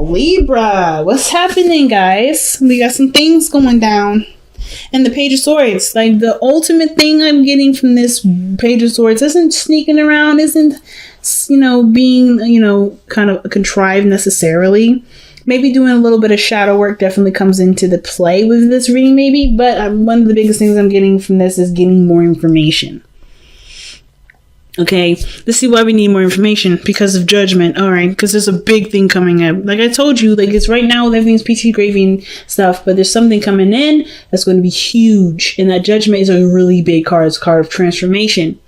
Libra, what's happening, guys? We got some things going down. And the Page of Swords, like the ultimate thing I'm getting from this Page of Swords isn't sneaking around, isn't, being, kind of contrived necessarily. Maybe doing a little bit of shadow work definitely comes into the play with this reading, maybe. But one of the biggest things I'm getting from this is getting more information. Okay, let's see why we need more information. Because of Judgment. All right, because there's a big thing coming up. Like I told you, like it's right now everything's PT graving stuff, but there's something coming in that's going to be huge. And that Judgment is a really big card. It's a card of transformation,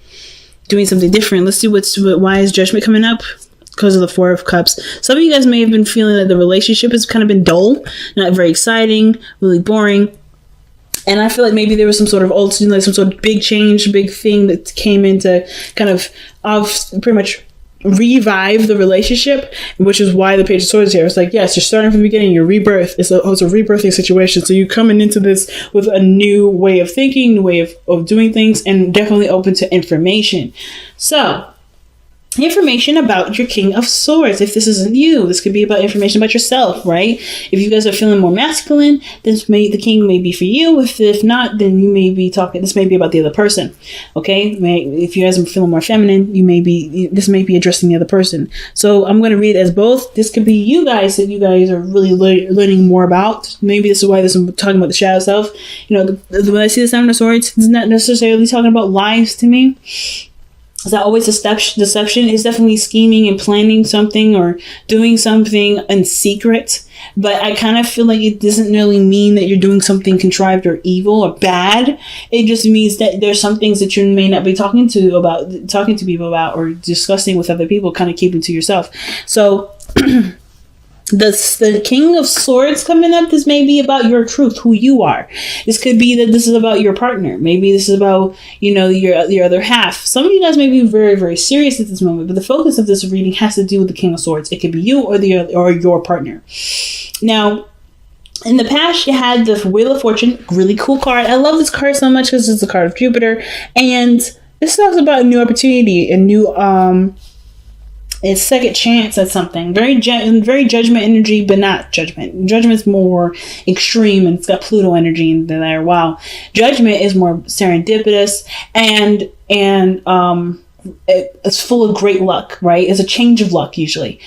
doing something different. Let's see why is Judgment coming up? Because of the Four of Cups. Some of you guys may have been feeling that the relationship has kind of been dull, not very exciting, really boring. And I feel like maybe there was some sort of some sort of big change, big thing that came into kind of pretty much revive the relationship, which is why the Page of Swords here. It's like, yes, you're starting from the beginning, your rebirth. It's a rebirthing situation. So you're coming into this with a new way of thinking, new way of doing things, and definitely open to information. So, information about your King of Swords. If this isn't you, this could be about information about yourself, right? If you guys are feeling more masculine, the King may be for you. If not, then you may be this may be about the other person. Okay, if you guys are feeling more feminine, this may be addressing the other person. So I'm going to read it as both. This could be you guys that you guys are really learning more about. Maybe this is why I'm talking about the shadow self. When I see the Seven of Swords, it's not necessarily talking about lies to me. Is that always deception? Is definitely scheming and planning something or doing something in secret. But I kind of feel like it doesn't really mean that you're doing something contrived or evil or bad. It just means that there's some things that you may not be talking to people about or discussing with other people, kind of keeping to yourself. So the King of Swords coming up, this may be about your truth, who you are. This could be that this is about your partner. Maybe this is about, your other half. Some of you guys may be very, very serious at this moment, but the focus of this reading has to do with the King of Swords. It could be you or your partner. Now, in the past, you had the Wheel of Fortune, really cool card. I love this card so much because it's a card of Jupiter, and this talks about a new opportunity, a new it's second chance at something. Very Judgment energy, but not Judgment. Judgment's more extreme and it's got Pluto energy in there. Wow. Judgment is more serendipitous and it's full of great luck, right? It's a change of luck usually.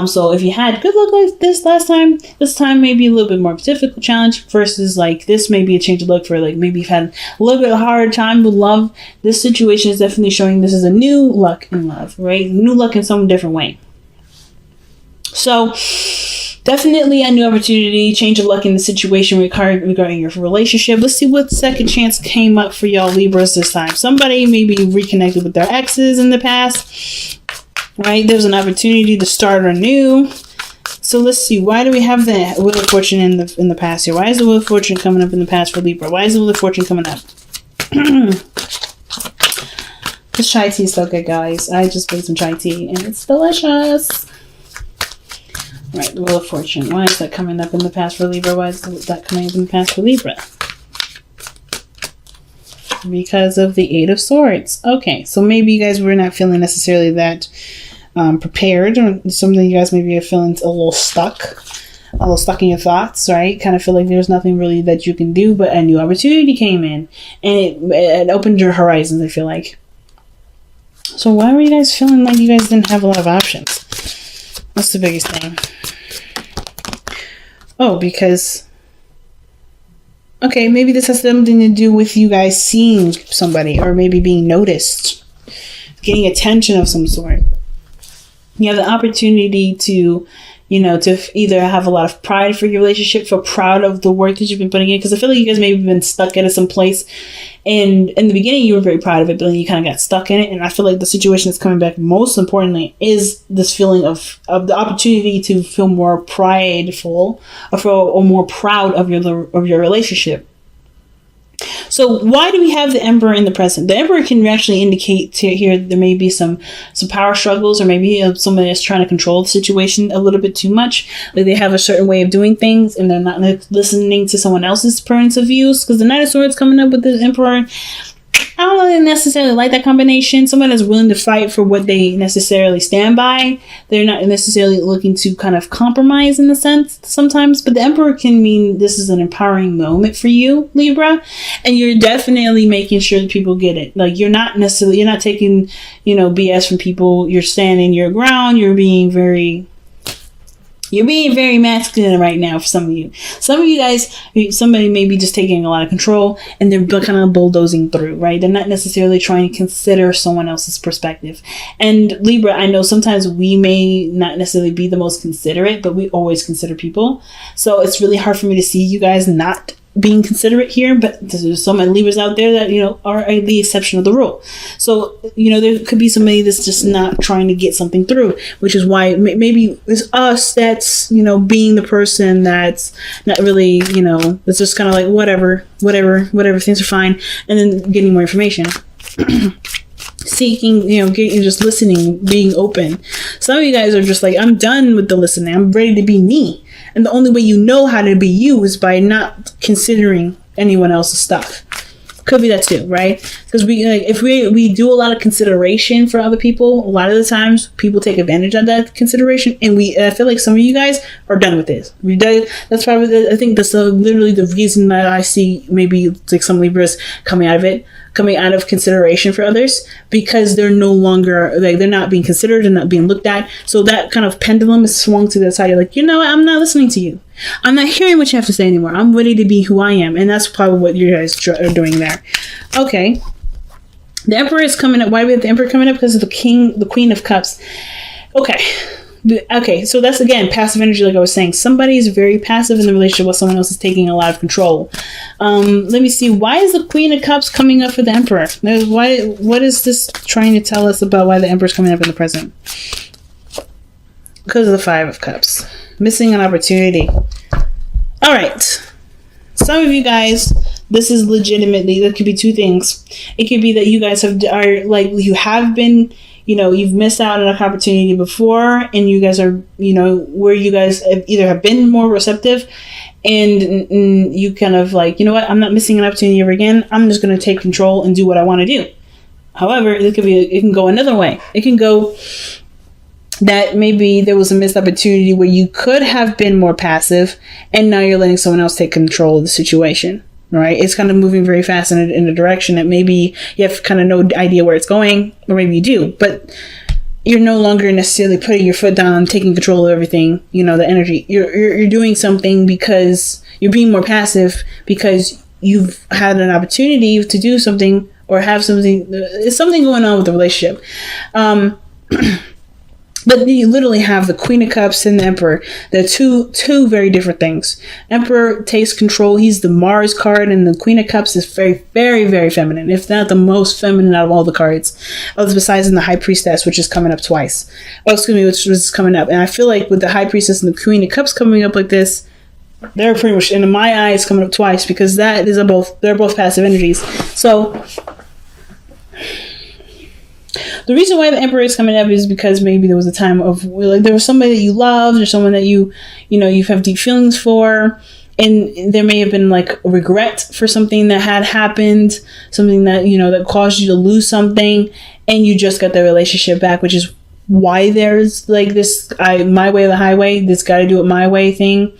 So if you had good luck like this last time, this time may be a little bit more difficult challenge versus like this may be a change of luck for like maybe you've had a little bit of a harder time with love. This situation is definitely showing this is a new luck in love, right? New luck in some different way. So definitely a new opportunity, change of luck in the situation regarding your relationship. Let's see what second chance came up for y'all Libras this time. Somebody maybe reconnected with their exes in the past, right? There's an opportunity to start anew. So let's see. Why do we have the Wheel of Fortune in the past here? Why is the Wheel of Fortune coming up in the past for Libra? Why is the Wheel of Fortune coming up? This chai tea is so good, guys. I just made some chai tea and it's delicious. Right, the Wheel of Fortune. Why is that coming up in the past for Libra? Why is that coming up in the past for Libra? Because of the Eight of Swords. Okay, so maybe you guys were not feeling necessarily that prepared, or something you guys maybe are feeling a little stuck in your thoughts, right? Kind of feel like there's nothing really that you can do, but a new opportunity came in and it opened your horizons, I feel like. So why were you guys feeling like you guys didn't have a lot of options? What's the biggest thing? Oh, because... Okay, maybe this has something to do with you guys seeing somebody or maybe being noticed. Getting attention of some sort. You have the opportunity to, to either have a lot of pride for your relationship, feel proud of the work that you've been putting in. Because I feel like you guys may have been stuck at some place. And in the beginning, you were very proud of it, but then you kind of got stuck in it. And I feel like the situation that's coming back most importantly is this feeling of the opportunity to feel more prideful or more proud of your relationship. So why do we have the Emperor in the present? The Emperor can actually indicate here there may be some power struggles, or maybe somebody is trying to control the situation a little bit too much. Like they have a certain way of doing things and they're not listening to someone else's points of views. Because the Knight of Swords coming up with the Emperor, I don't really necessarily like that combination. Someone that's willing to fight for what they necessarily stand by. They're not necessarily looking to kind of compromise in the sense sometimes, but the Emperor can mean this is an empowering moment for you, Libra, and you're definitely making sure that people get it. Like, you're not taking, BS from people. You're standing your ground. You're being very masculine right now for some of you. Some of you guys, somebody may be just taking a lot of control and they're kind of bulldozing through, right? They're not necessarily trying to consider someone else's perspective. And Libra, I know sometimes we may not necessarily be the most considerate, but we always consider people. So it's really hard for me to see you guys not being considerate here, but there's so many Libras out there that are the exception of the rule. So there could be somebody that's just not trying to get something through, which is why maybe it's us that's being the person that's not really that's just kind of like whatever, things are fine, and then getting more information. Seeking, getting, just listening, being open. Some of you guys are just like, I'm done with the listening. I'm ready to be me. And the only way you know how to be you is by not considering anyone else's stuff. Could be that too, right? Because if we do a lot of consideration for other people, a lot of the times people take advantage of that consideration, and I feel like some of you guys are done with this. That's probably, I think that's literally the reason that I see maybe like some Libras coming out of consideration for others, because they're no longer, like, they're not being considered and not being looked at. So that kind of pendulum is swung to the side. You're like, I'm not listening to you. I'm not hearing what you have to say anymore. I'm ready to be who I am. And that's probably what you guys are doing there. Okay. The Emperor is coming up. Why do we have the Emperor coming up? Because of the Queen of Cups. Okay, so that's, again, passive energy, like I was saying. Somebody is very passive in the relationship while someone else is taking a lot of control. Let me see. Why is the Queen of Cups coming up for the Emperor? What is this trying to tell us about why the Emperor is coming up in the present? Because of the Five of Cups. Missing an opportunity. All right. Some of you guys, this is legitimately, that could be two things. It could be that you guys you've missed out on an opportunity before, and you guys are, where you guys either have been more receptive, and you kind of like, I'm not missing an opportunity ever again. I'm just going to take control and do what I want to do. However, it can go another way. It can go that maybe there was a missed opportunity where you could have been more passive, and now you're letting someone else take control of the situation. Right? It's kind of moving very fast in a direction that maybe you have kind of no idea where it's going, or maybe you do, but you're no longer necessarily putting your foot down, taking control of everything, the energy. You're doing something because you're being more passive, because you've had an opportunity to do something or have something. There's something going on with the relationship. But you literally have the Queen of Cups and the Emperor. They're two very different things. Emperor takes control. He's the Mars card, and the Queen of Cups is very, very, very feminine, if not the most feminine out of all the cards. Besides in the High Priestess, which is coming up twice. Which was coming up. And I feel like with the High Priestess and the Queen of Cups coming up like this, they're pretty much, in my eyes, coming up twice, because they're both passive energies. So the reason why the Emperor is coming up is because maybe there was a time of, like, there was somebody that you loved, or someone that you have deep feelings for, and there may have been like a regret for something that had happened, something that that caused you to lose something, and you just got the relationship back, which is why there's like this my way or the highway, this gotta do it my way thing,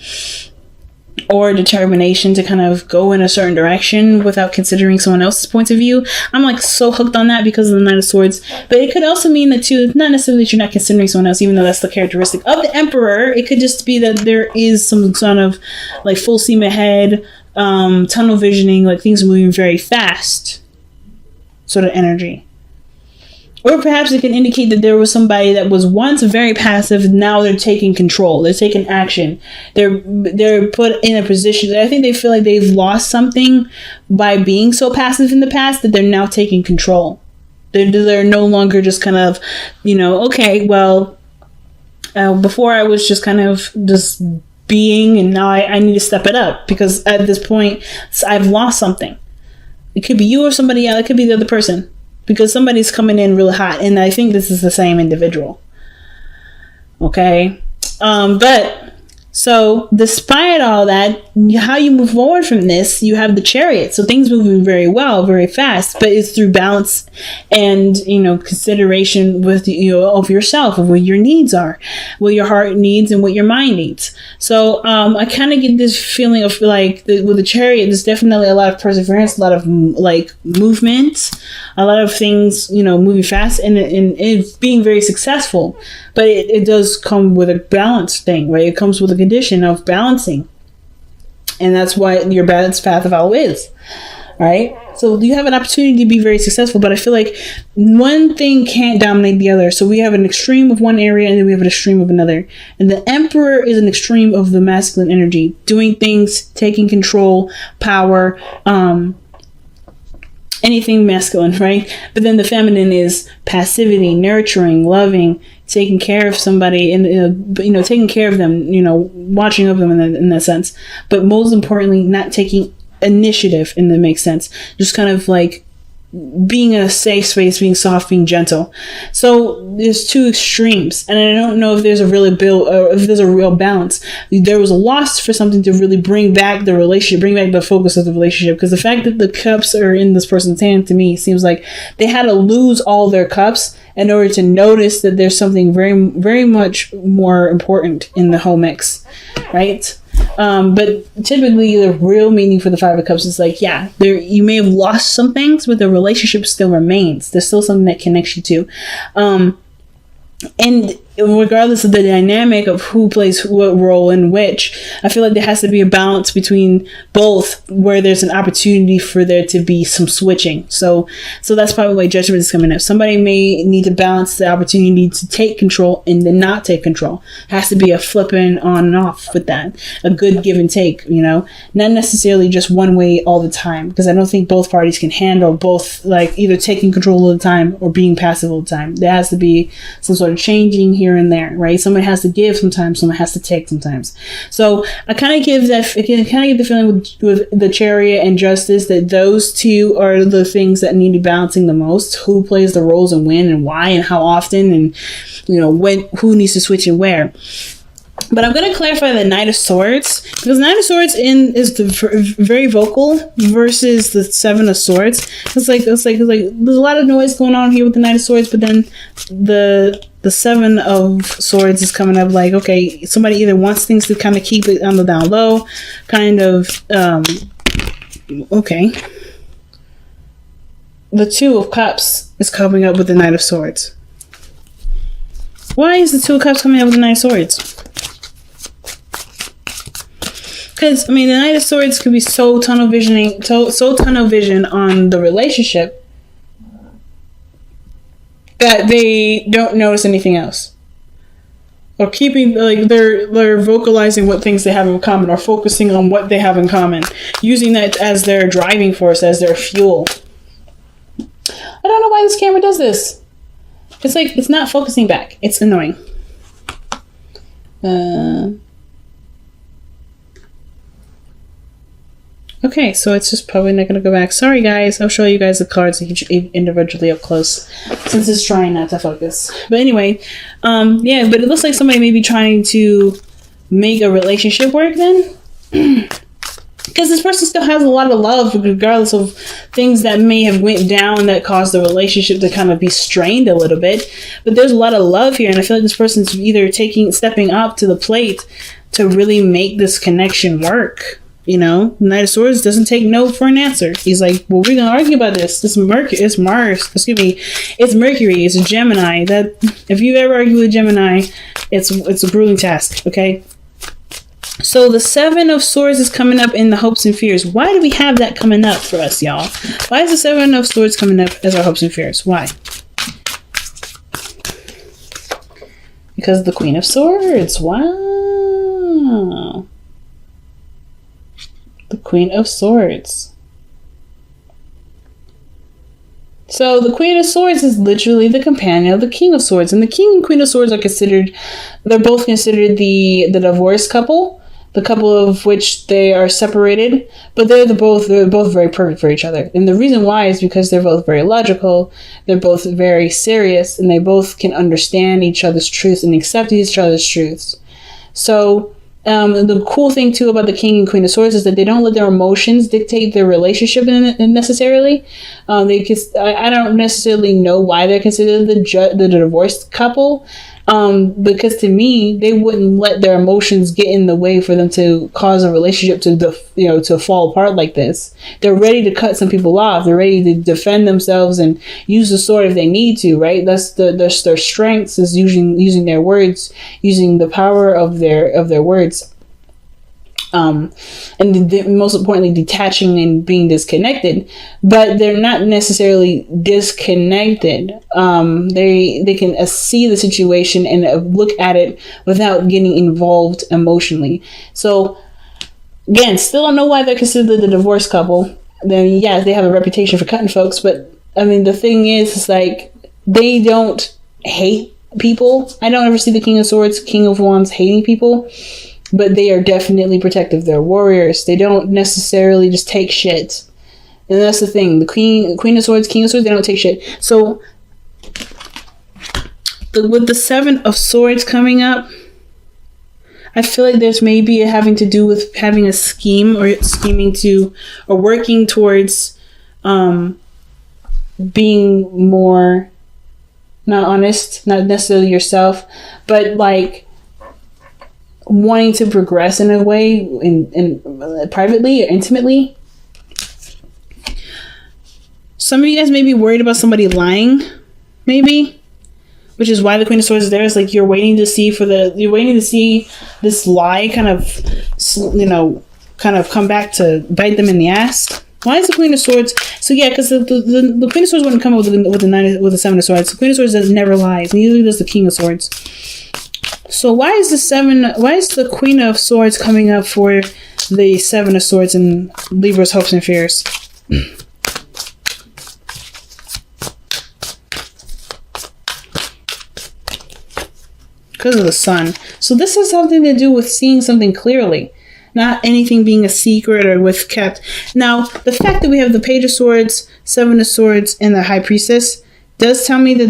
or determination to kind of go in a certain direction without considering someone else's point of view. I'm like so hooked on that because of the Knight of Swords. But it could also mean that too, not necessarily that you're not considering someone else, even though that's the characteristic of the Emperor. It could just be that there is some sort of like full steam ahead, tunnel visioning, like things are moving very fast sort of energy. Or perhaps it can indicate that there was somebody that was once very passive, now they're taking control. They're taking action. They're put in a position that I think they feel like they've lost something by being so passive in the past, that they're now taking control. They're no longer just kind of, okay, well, before I was just kind of just being, and now I need to step it up, because at this point I've lost something. It could be you or somebody else. It could be the other person. Because somebody's coming in really hot, and I think this is the same individual. Okay? But So despite all that, how you move forward from this, you have the Chariot. So things moving very well, very fast, but it's through balance and, consideration with, of yourself, of what your needs are, what your heart needs and what your mind needs. So I kind of get this feeling of like with the Chariot, there's definitely a lot of perseverance, a lot of like movement, a lot of things, moving fast and being very successful. But it does come with a balance thing, right? It comes with a condition of balancing. And that's what your balanced path of all is, right? So you have an opportunity to be very successful, but I feel like one thing can't dominate the other. So we have an extreme of one area and then we have an extreme of another. And the Emperor is an extreme of the masculine energy, doing things, taking control, power, anything masculine, right? But then the feminine is passivity, nurturing, loving, taking care of somebody and, taking care of them, watching over them in that sense. But most importantly, not taking initiative, and that makes sense. Just kind of like being in a safe space, being soft, being gentle. So there's two extremes, and I don't know if there's a real balance. There was a loss for something to really bring back the relationship, bring back the focus of the relationship. Because the fact that the cups are in this person's hand, to me, seems like they had to lose all their cups in order to notice that there's something very, very much more important in the whole mix, right? But typically the real meaning for the Five of Cups is like, you may have lost some things, but the relationship still remains. There's still something that connects you to. And regardless of the dynamic of who plays what role in which, I feel like there has to be a balance between both, where there's an opportunity for there to be some switching. So that's probably why Judgment is coming up. Somebody may need to balance the opportunity to take control and then not take control. It has to be a flipping on and off with that, a good give and take, not necessarily just one way all the time, because I don't think both parties can handle both, like either taking control all the time or being passive all the time. There has to be some sort of changing here and there, right? Someone has to give sometimes, someone has to take sometimes. So I kind of get the feeling with the Chariot and Justice that those two are the things that need to be balancing the most. Who plays the roles and when and why and how often, and who needs to switch and where. But I'm going to clarify the Knight of Swords, because Knight of Swords is very vocal versus the Seven of Swords. It's like there's a lot of noise going on here with the Knight of Swords, but then the Seven of Swords is coming up like, okay, somebody either wants things to kind of keep it on the down low, kind of, okay. The Two of Cups is coming up with the Knight of Swords. Why is the Two of Cups coming up with the Knight of Swords? Because, the Knight of Swords could be so tunnel vision on the relationship that they don't notice anything else. Or keeping, they're vocalizing what things they have in common, or focusing on what they have in common. Using that as their driving force, as their fuel. I don't know why this camera does this. It's not focusing back. It's annoying. Okay, so it's just probably not going to go back. Sorry, guys. I'll show you guys the cards individually up close, since it's trying not to focus. But anyway, but it looks like somebody may be trying to make a relationship work then. Because this person still has a lot of love, regardless of things that may have went down that caused the relationship to kind of be strained a little bit. But there's a lot of love here, and I feel like this person's either stepping up to the plate to really make this connection work. Knight of Swords doesn't take no for an answer. He's like, well, we're gonna argue about this. It's Mercury. It's Mercury. It's a Gemini. That if you ever argue with Gemini, it's a grueling task. Okay. So the Seven of Swords is coming up in the hopes and fears. Why do we have that coming up for us, y'all? Why is the Seven of Swords coming up as our hopes and fears? Why? Because the Queen of Swords. Wow. The Queen of Swords. So the Queen of Swords is literally the companion of the King of Swords. And the King and Queen of Swords are they're both considered the divorced couple. The couple of which they are separated. But they're both very perfect for each other. And the reason why is because they're both very logical. They're both very serious. And they both can understand each other's truths and accept each other's truths. So The cool thing too about the King and Queen of Swords is that they don't let their emotions dictate their relationship necessarily. I don't necessarily know why they're considered the divorced couple. Because to me, they wouldn't let their emotions get in the way for them to cause a relationship to fall apart like this. They're ready to cut some people off. They're ready to defend themselves and use the sword if they need to, right? That's their strengths is using their words, using the power of their words. And most importantly, detaching and being disconnected, but they're not necessarily disconnected. They can see the situation and look at it without getting involved emotionally. So again, still don't know why they're considered the divorced couple. Then yeah, they have a reputation for cutting folks, but I mean, the thing is like, they don't hate people. I don't ever see the King of Swords, King of Wands hating people. But they are definitely protective. They're warriors. They don't necessarily just take shit. And that's the thing. The Queen of Swords, King of Swords, they don't take shit. So, with the Seven of Swords coming up, I feel like there's maybe having to do with having a scheme or scheming to, or working towards being more, not honest, not necessarily yourself, but like, wanting to progress in a way in privately or intimately. Some of you guys may be worried about somebody lying, maybe, which is why the Queen of Swords is there. It's like you're waiting to see this lie kind of come back to bite them in the ass. Why is the Queen of Swords? So yeah, because the Queen of Swords wouldn't come up with the Seven of Swords. The Queen of Swords never lies. Neither does the King of Swords. So why is the Queen of Swords coming up for the Seven of Swords in Libra's hopes and fears? Because of the sun. So this has something to do with seeing something clearly, not anything being a secret or with kept. Now, the fact that we have the Page of Swords, Seven of Swords, and the High Priestess does tell me that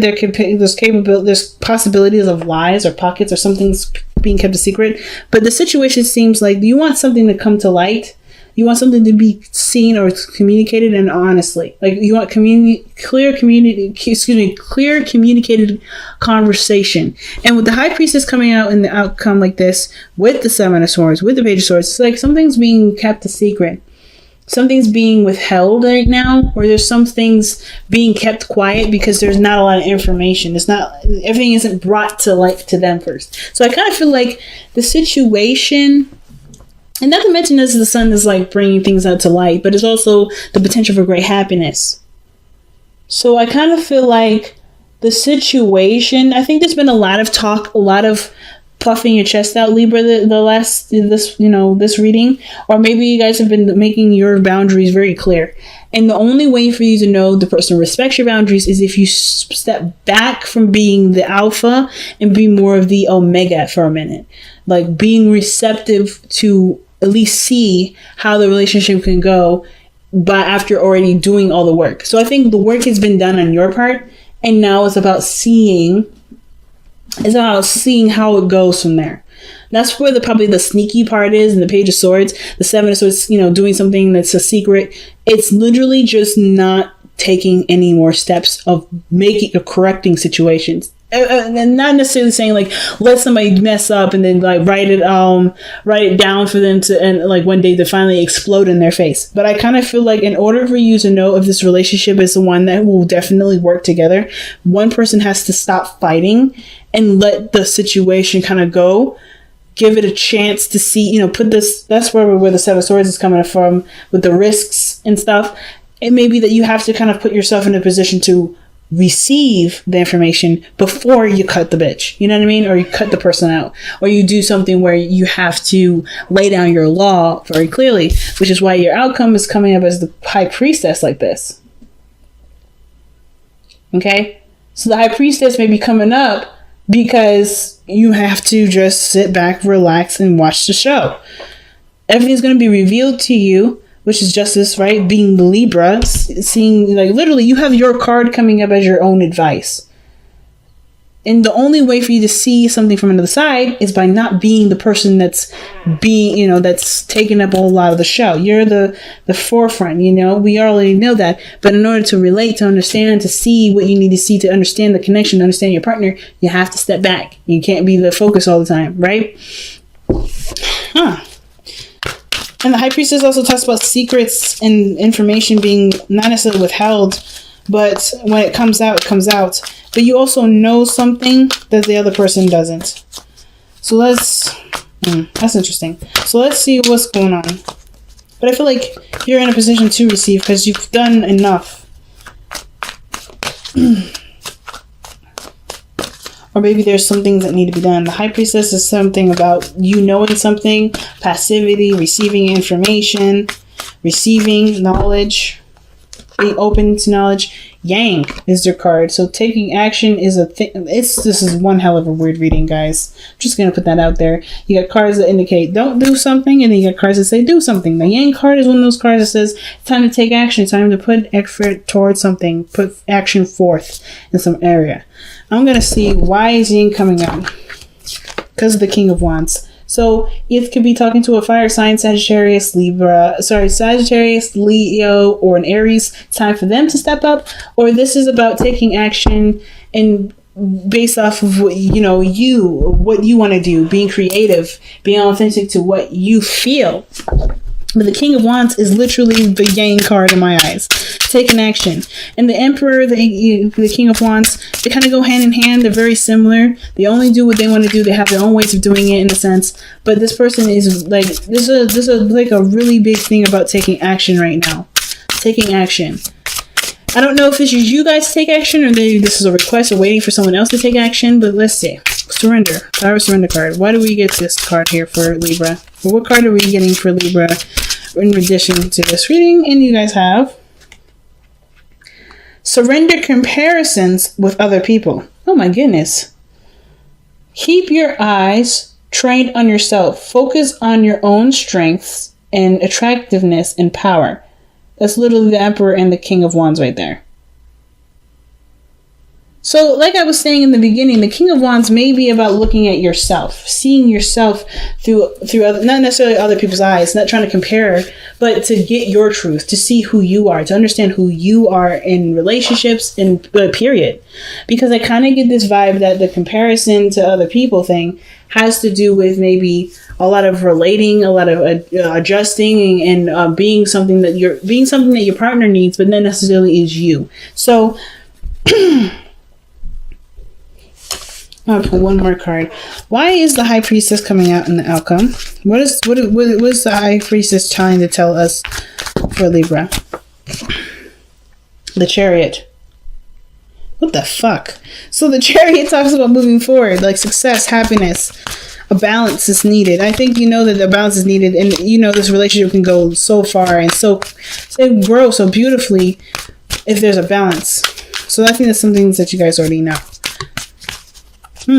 there's possibilities of lies or pockets or something's being kept a secret. But the situation seems like you want something to come to light. You want something to be seen or communicated, and honestly, like you want clear communicated conversation. And with the High Priestess coming out in the outcome like this, with the Seven of Swords, with the Page of Swords, it's like something's being kept a secret. Something's being withheld right now, or there's some things being kept quiet because there's not a lot of information. Everything isn't brought to light to them first. So I kind of feel like the situation, and not to mention this, the sun is like bringing things out to light, but it's also the potential for great happiness. So I kind of feel like the situation, I think there's been a lot of talk, a lot of puffing your chest out, Libra, this reading, or maybe you guys have been making your boundaries very clear. And the only way for you to know the person respects your boundaries is if you step back from being the alpha and be more of the omega for a minute, like being receptive to at least see how the relationship can go, but after already doing all the work. So I think the work has been done on your part, and now it's about seeing how it goes from there. That's where probably the sneaky part is in the Page of Swords, the Seven of Swords, doing something that's a secret. It's literally just not taking any more steps of correcting situations. And not necessarily saying like let somebody mess up and then like write it down for them to, and like one day to finally explode in their face. But I kind of feel like in order for you to know if this relationship is the one that will definitely work together, one person has to stop fighting and let the situation kind of go. Give it a chance to see, that's where the Seven of Swords is coming from with the risks and stuff. It may be that you have to kind of put yourself in a position to receive the information before you cut the bitch. You know what I mean? Or you cut the person out. Or you do something where you have to lay down your law very clearly, which is why your outcome is coming up as the High Priestess like this. Okay? So the High Priestess may be coming up because you have to just sit back, relax, and watch the show. Everything's going to be revealed to you, which is justice, right? Being the Libra, seeing, like, literally, you have your card coming up as your own advice. And the only way for you to see something from another side is by not being the person that's that's taking up a lot of the show. You're the forefront, we already know that. But in order to relate, to understand, to see what you need to see, to understand the connection, to understand your partner, you have to step back. You can't be the focus all the time, right? And the High Priestess also talks about secrets and information being not necessarily withheld, but when it comes out, it comes out. But you also know something that the other person doesn't. So that's interesting. So let's see what's going on. But I feel like you're in a position to receive because you've done enough. Or maybe there's some things that need to be done. The High Priestess is something about you knowing something, passivity, receiving information, receiving knowledge, being open to knowledge. Yang is your card. So taking action is a thing. This is one hell of a weird reading, guys. I'm just going to put that out there. You got cards that indicate don't do something, and then you got cards that say do something. The Yang card is one of those cards that says it's time to take action. It's time to put effort towards something. Put action forth in some area. I'm going to see why is Yang coming out. Because of the King of Wands. So it could be talking to a fire sign, Sagittarius, Leo, or an Aries. Time for them to step up. Or this is about taking action and based off of what what you want to do, being creative, being authentic to what you feel. But the King of Wands is literally the Yang card in my eyes. Taking action. And the Emperor, the King of Wands, they kind of go hand in hand. They're very similar. They only do what they want to do. They have their own ways of doing it in a sense. But this person is like, this is like a really big thing about taking action right now. Taking action. I don't know if this is you guys to take action or this is a request or waiting for someone else to take action. But let's see. Surrender. Power Surrender card. Why do we get this card here for Libra? Well, what card are we getting for Libra in addition to this reading? And you guys have surrender comparisons with other people. Oh my goodness. Keep your eyes trained on yourself. Focus on your own strengths and attractiveness and power. That's literally the Emperor and the King of Wands right there. So, like I was saying in the beginning, the King of Wands may be about looking at yourself, seeing yourself through other, not necessarily other people's eyes, not trying to compare, but to get your truth, to see who you are, to understand who you are in relationships, in period. Because I kind of get this vibe that the comparison to other people thing has to do with maybe a lot of relating, a lot of adjusting, and being something that your partner needs, but not necessarily is you. So. I'll pull one more card. Why is the High Priestess coming out in the outcome? What is the High Priestess trying to tell us for Libra? The Chariot. What the fuck? So the Chariot talks about moving forward, like success, happiness. A balance is needed. I think you know that the balance is needed, and this relationship can go so far and so grow so beautifully if there's a balance. So I think that's some things that you guys already know. A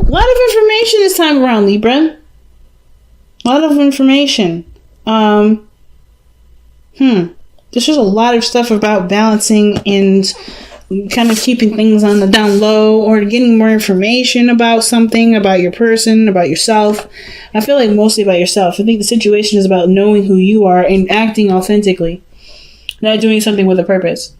lot of information this time around, Libra. A lot of information. There's just a lot of stuff about balancing and kind of keeping things on the down low or getting more information about something, about your person, about yourself. I feel like mostly about yourself. I think the situation is about knowing who you are and acting authentically, not doing something with a purpose.